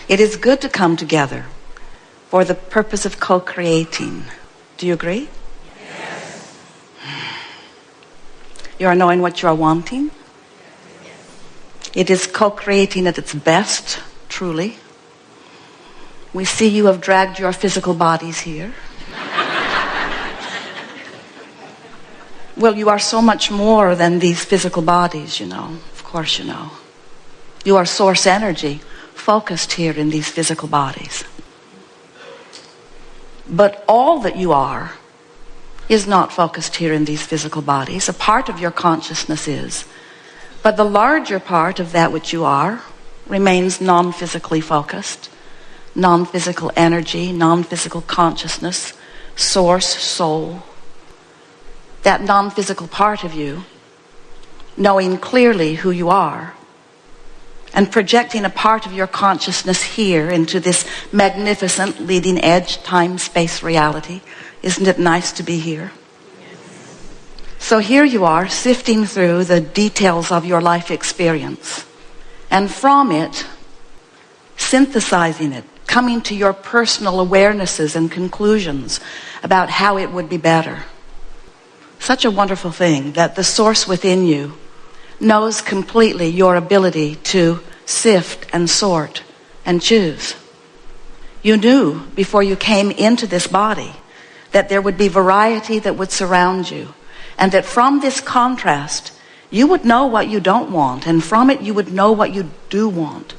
It is good to come together for the purpose of co-creating. Do you agree? Yes. You are knowing what you are wanting. It is co-creating at its best, truly. We see you have dragged your physical bodies here. Well, you are so much more than these physical bodies, you know. Of course you know. You are source energy focused here in these physical bodies. But all that you are is not focused here in these physical bodies. A part of your consciousness is. But the larger part of that which you are remains non-physically focused. Non-physical energy, non-physical consciousness, source, soul. That non-physical part of you, knowing clearly who you are, and projecting a part of your consciousness here into this magnificent leading edge time-space reality. Isn't it nice to be here? So here you are, sifting through the details of your life experience, and from it, synthesizing it, coming to your personal awarenesses and conclusions about how it would be better. Such a wonderful thing that the source within you knows completely your ability to sift and sort and choose. You knew before you came into this body that there would be variety that would surround you, and that from this contrast you would know what you don't want, and from it you would know what you do want.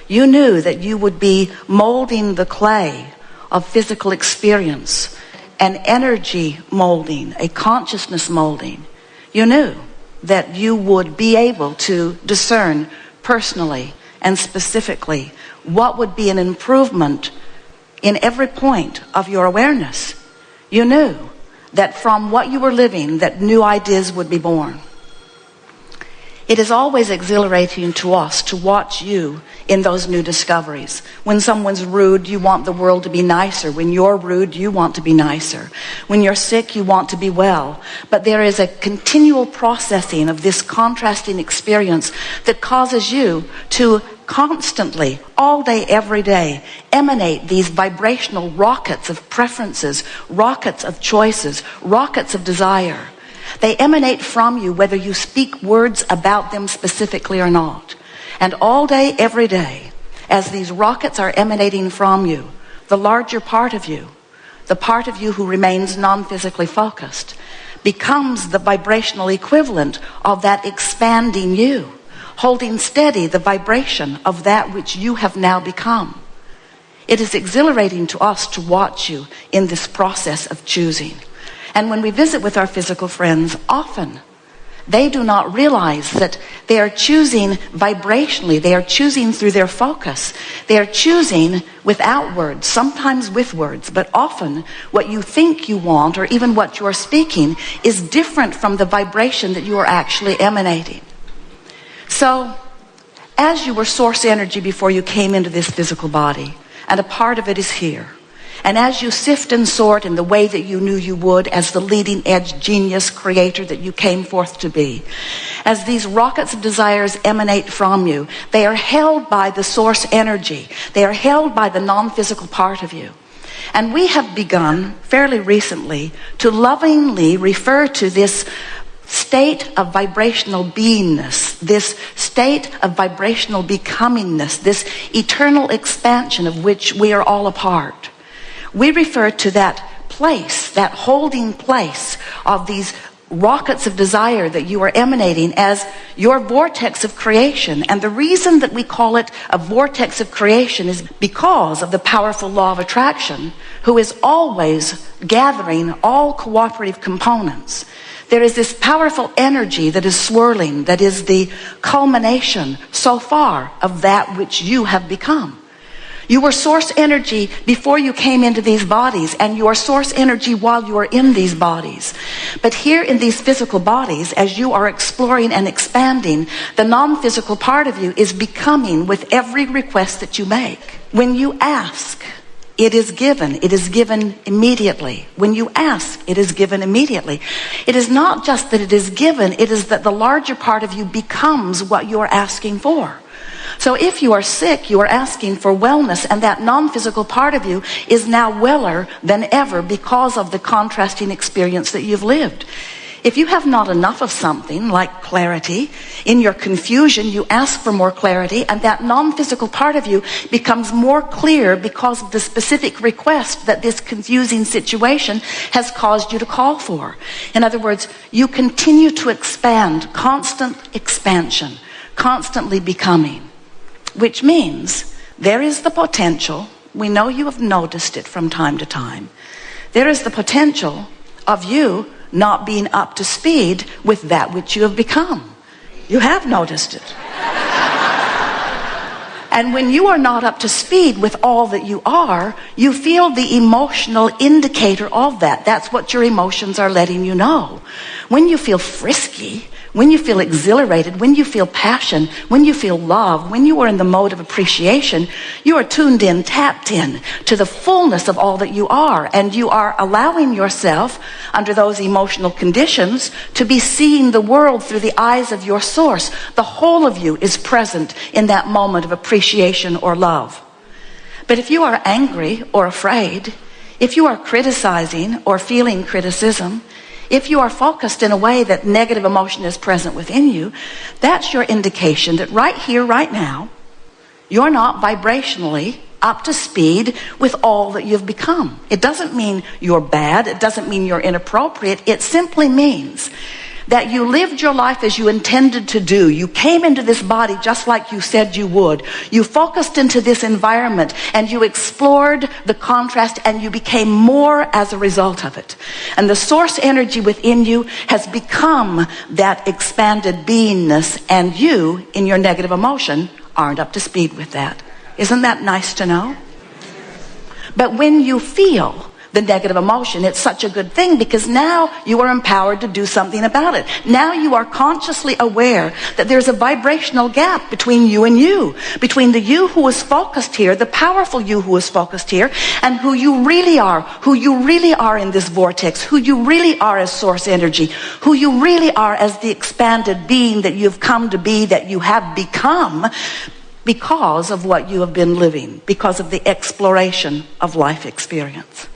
You knew that you would be molding the clay of physical experience, an energy molding, a consciousness molding. You knew that you would be able to discern personally and specifically what would be an improvement in every point of your awareness. You knew that from what you were living, that new ideas would be born. It is always exhilarating to us to watch you in those new discoveries. When someone's rude, you want the world to be nicer. When you're rude, you want to be nicer. When you're sick, you want to be well. But there is a continual processing of this contrasting experience that causes you to constantly, all day, every day, emanate these vibrational rockets of preferences, rockets of choices, rockets of desire. They emanate from you whether you speak words about them specifically or not. And all day, every day, as these rockets are emanating from you, the larger part of you, the part of you who remains non-physically focused, becomes the vibrational equivalent of that expanding you, holding steady the vibration of that which you have now become. It is exhilarating to us to watch you in this process of choosing. And when we visit with our physical friends, often they do not realize that they are choosing vibrationally. They are choosing through their focus. They are choosing without words, sometimes with words, but often what you think you want, or even what you are speaking, is different from the vibration that you are actually emanating. So, as you were source energy before you came into this physical body, and a part of it is here, and as you sift and sort in the way that you knew you would as the leading edge genius creator that you came forth to be, as these rockets of desires emanate from you, they are held by the source energy. They are held by the non-physical part of you. And we have begun fairly recently to lovingly refer to this state of vibrational beingness, this state of vibrational becomingness, this eternal expansion of which we are all a part. We refer to that place, that holding place of these rockets of desire that you are emanating as your vortex of creation. And the reason that we call it a vortex of creation is because of the powerful law of attraction, who is always gathering all cooperative components. There is this powerful energy that is swirling, that is the culmination so far of that which you have become. You were source energy before you came into these bodies, and you are source energy while you are in these bodies. But here in these physical bodies, as you are exploring and expanding, the non-physical part of you is becoming with every request that you make. When you ask, it is given. It is given immediately. When you ask, it is given immediately. It is not just that it is given, it is that the larger part of you becomes what you are asking for. So if you are sick, you are asking for wellness, and that non-physical part of you is now weller than ever because of the contrasting experience that you've lived. If you have not enough of something, like clarity, in your confusion you ask for more clarity, and that non-physical part of you becomes more clear because of the specific request that this confusing situation has caused you to call for. In other words, you continue to expand, constant expansion, constantly becoming, which means there is the potential, we know you have noticed it from time to time, there is the potential of you not being up to speed with that which you have become. You have noticed it. And when you are not up to speed with all that you are, you feel the emotional indicator of that. That's what your emotions are letting you know. When you feel frisky, when you feel exhilarated, when you feel passion, when you feel love, when you are in the mode of appreciation, you are tuned in, tapped in to the fullness of all that you are, and you are allowing yourself, under those emotional conditions, to be seeing the world through the eyes of your source. The whole of you is present in that moment of appreciation or love. But if you are angry or afraid, if you are criticizing or feeling criticism, if you are focused in a way that negative emotion is present within you, that's your indication that right here, right now, you're not vibrationally up to speed with all that you've become. It doesn't mean you're bad. It doesn't mean you're inappropriate. It simply means that you lived your life as you intended to do. You came into this body just like you said you would. You focused into this environment and you explored the contrast, and you became more as a result of it. And the source energy within you has become that expanded beingness, and you, in your negative emotion, aren't up to speed with that. Isn't that nice to know? But when you feel the negative emotion, it's such a good thing, because now you are empowered to do something about it. Now you are consciously aware that there's a vibrational gap between you and you, between the you who is focused here, the powerful you who is focused here, and who you really are in this vortex, who you really are as source energy, who you really are as the expanded being that you've come to be, that you have become because of what you have been living, because of the exploration of life experience.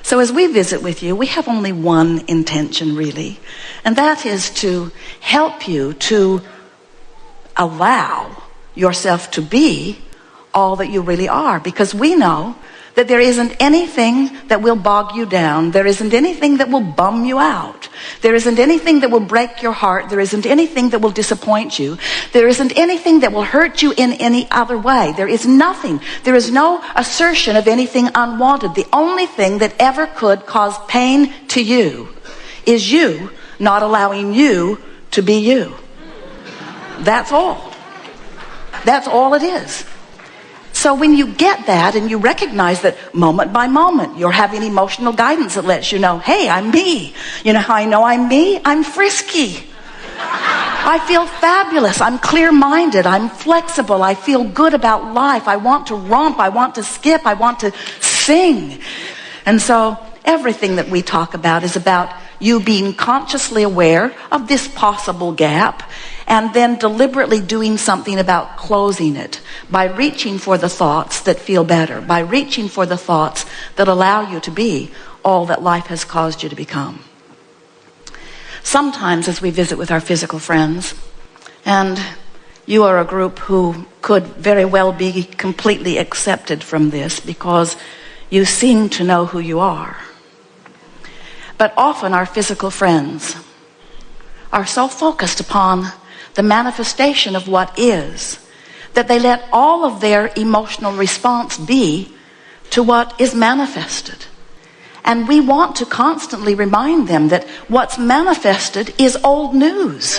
So as we visit with you, we have only one intention, really, and that is to help you to allow yourself to be all that you really are, because we know that there isn't anything that will bog you down. There isn't anything that will bum you out. There isn't anything that will break your heart. There isn't anything that will disappoint you. There isn't anything that will hurt you in any other way. There is nothing. There is no assertion of anything unwanted. The only thing that ever could cause pain to you is you not allowing you to be you. That's all. That's all it is. So when you get that and you recognize that moment by moment you're having emotional guidance that lets you know, hey, I'm me. You know how I know I'm me? I'm frisky. I feel fabulous. I'm clear-minded. I'm flexible. I feel good about life. I want to romp. I want to skip. I want to sing. And so everything that we talk about is about you being consciously aware of this possible gap, and then deliberately doing something about closing it by reaching for the thoughts that feel better, by reaching for the thoughts that allow you to be all that life has caused you to become. Sometimes as we visit with our physical friends, and you are a group who could very well be completely accepted from this because you seem to know who you are. But often our physical friends are so focused upon the manifestation of what is, that they let all of their emotional response be to what is manifested. And we want to constantly remind them that what's manifested is old news.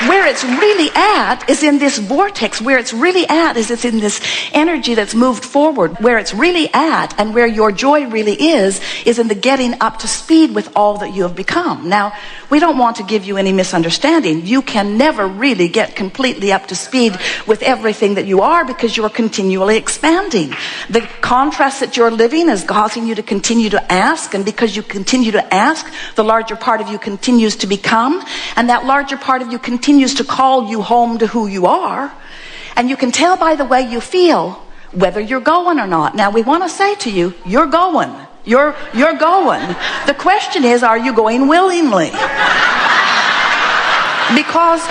Where it's really at is in this vortex. Where it's really at is it's in this energy that's moved forward. Where it's really at and where your joy really is in the getting up to speed with all that you have become. Now, we don't want to give you any misunderstanding. You can never really get completely up to speed with everything that you are because you're continually expanding. The contrast that you're living is causing you to continue to ask, and because you continue to ask, the larger part of you continues to become, and that larger part of you continues to call you home to who you are. And you can tell by the way you feel whether you're going or not. Now, we want to say to you, you're going. You're going. The question is, are you going willingly? Because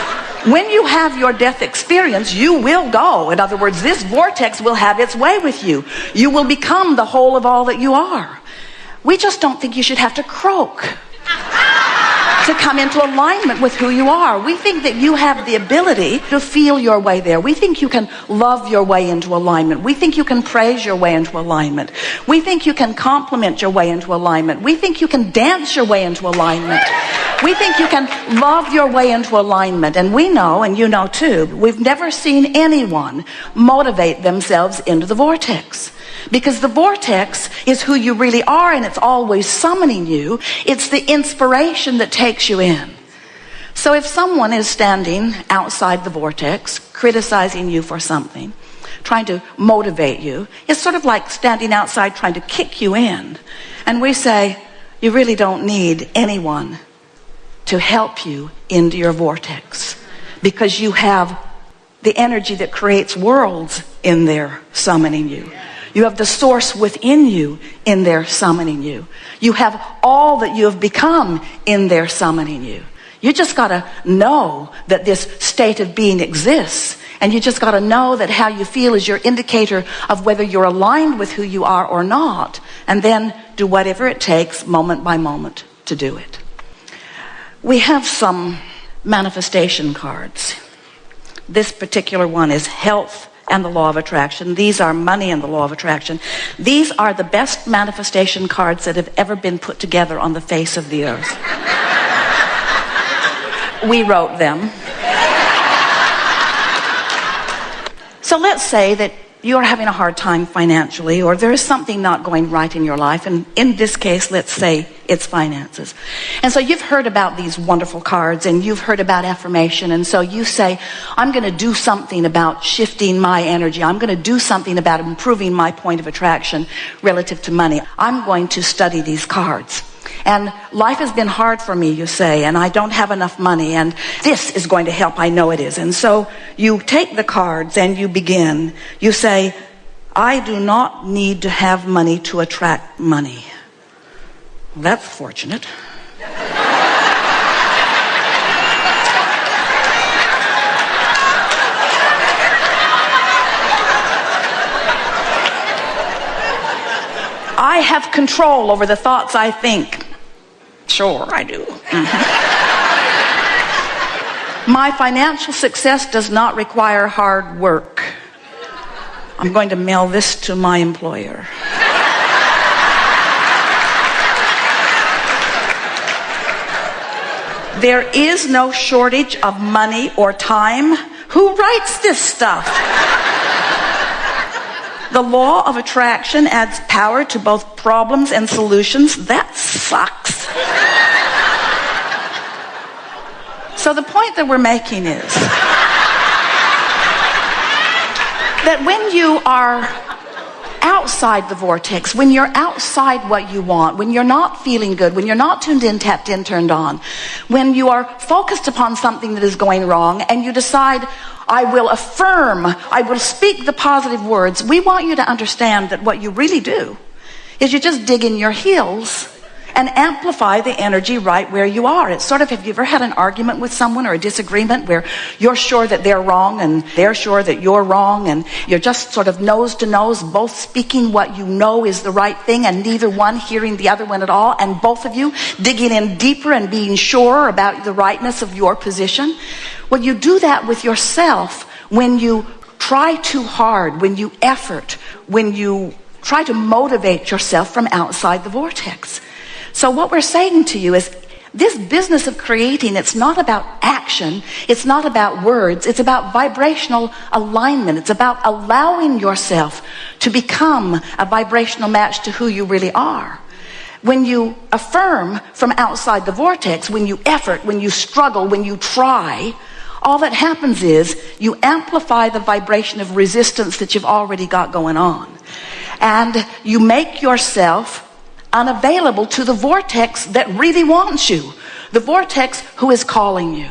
when you have your death experience, you will go. In other words, this vortex will have its way with you. You will become the whole of all that you are. We just don't think you should have to croak to come into alignment with who you are. We think that you have the ability to feel your way there. We think you can love your way into alignment. We think you can praise your way into alignment. We think you can compliment your way into alignment. We think you can dance your way into alignment. We think you can love your way into alignment. And we know, and you know too, we've never seen anyone motivate themselves into the vortex. Because the vortex is who you really are, and it's always summoning you. It's the inspiration that takes you in. So if someone is standing outside the vortex, criticizing you for something, trying to motivate you, it's sort of like standing outside trying to kick you in. And we say, you really don't need anyone to help you into your vortex, because you have the energy that creates worlds in there summoning you. You have the source within you in there summoning you. You have all that you have become in there summoning you. You just got to know that this state of being exists. And you just got to know that how you feel is your indicator of whether you're aligned with who you are or not. And then do whatever it takes, moment by moment, to do it. We have some manifestation cards. This particular one is health and the law of attraction. These are money and the law of attraction. These are the best manifestation cards that have ever been put together on the face of the earth. We wrote them. So let's say that you're having a hard time financially, or there is something not going right in your life, and in this case, let's say it's finances. And so you've heard about these wonderful cards, and you've heard about affirmation, and so you say, I'm going to do something about shifting my energy. I'm going to do something about improving my point of attraction relative to money. I'm going to study these cards. And life has been hard for me, you say, and I don't have enough money, and this is going to help, I know it is. And so you take the cards and you begin. You say, I do not need to have money to attract money. Well, that's fortunate. I have control over the thoughts I think. Sure, I do. My financial success does not require hard work. I'm going to mail this to my employer. There is no shortage of money or time. Who writes this stuff? The law of attraction adds power to both problems and solutions. That sucks. So the point that we're making is that when you are outside the vortex, when you're outside what you want, when you're not feeling good, when you're not tuned in, tapped in, turned on, when you are focused upon something that is going wrong and you decide, I will affirm, I will speak the positive words, we want you to understand that what you really do is you just dig in your heels and amplify the energy right where you are. It's sort of, have you ever had an argument with someone or a disagreement where you're sure that they're wrong and they're sure that you're wrong, and you're just sort of nose to nose, both speaking what you know is the right thing and neither one hearing the other one at all, and both of you digging in deeper and being sure about the rightness of your position? Well, you do that with yourself when you try too hard, when you effort, when you try to motivate yourself from outside the vortex. So what we're saying to you is, this business of creating, it's not about action. action. It's not about words. It's about vibrational alignment. It's about allowing yourself to become a vibrational match to who you really are. When you affirm from outside the vortex, when you effort, when you struggle, when you try, all that happens is you amplify the vibration of resistance that you've already got going on. And you make yourself unavailable to the vortex that really wants you, the vortex who is calling you.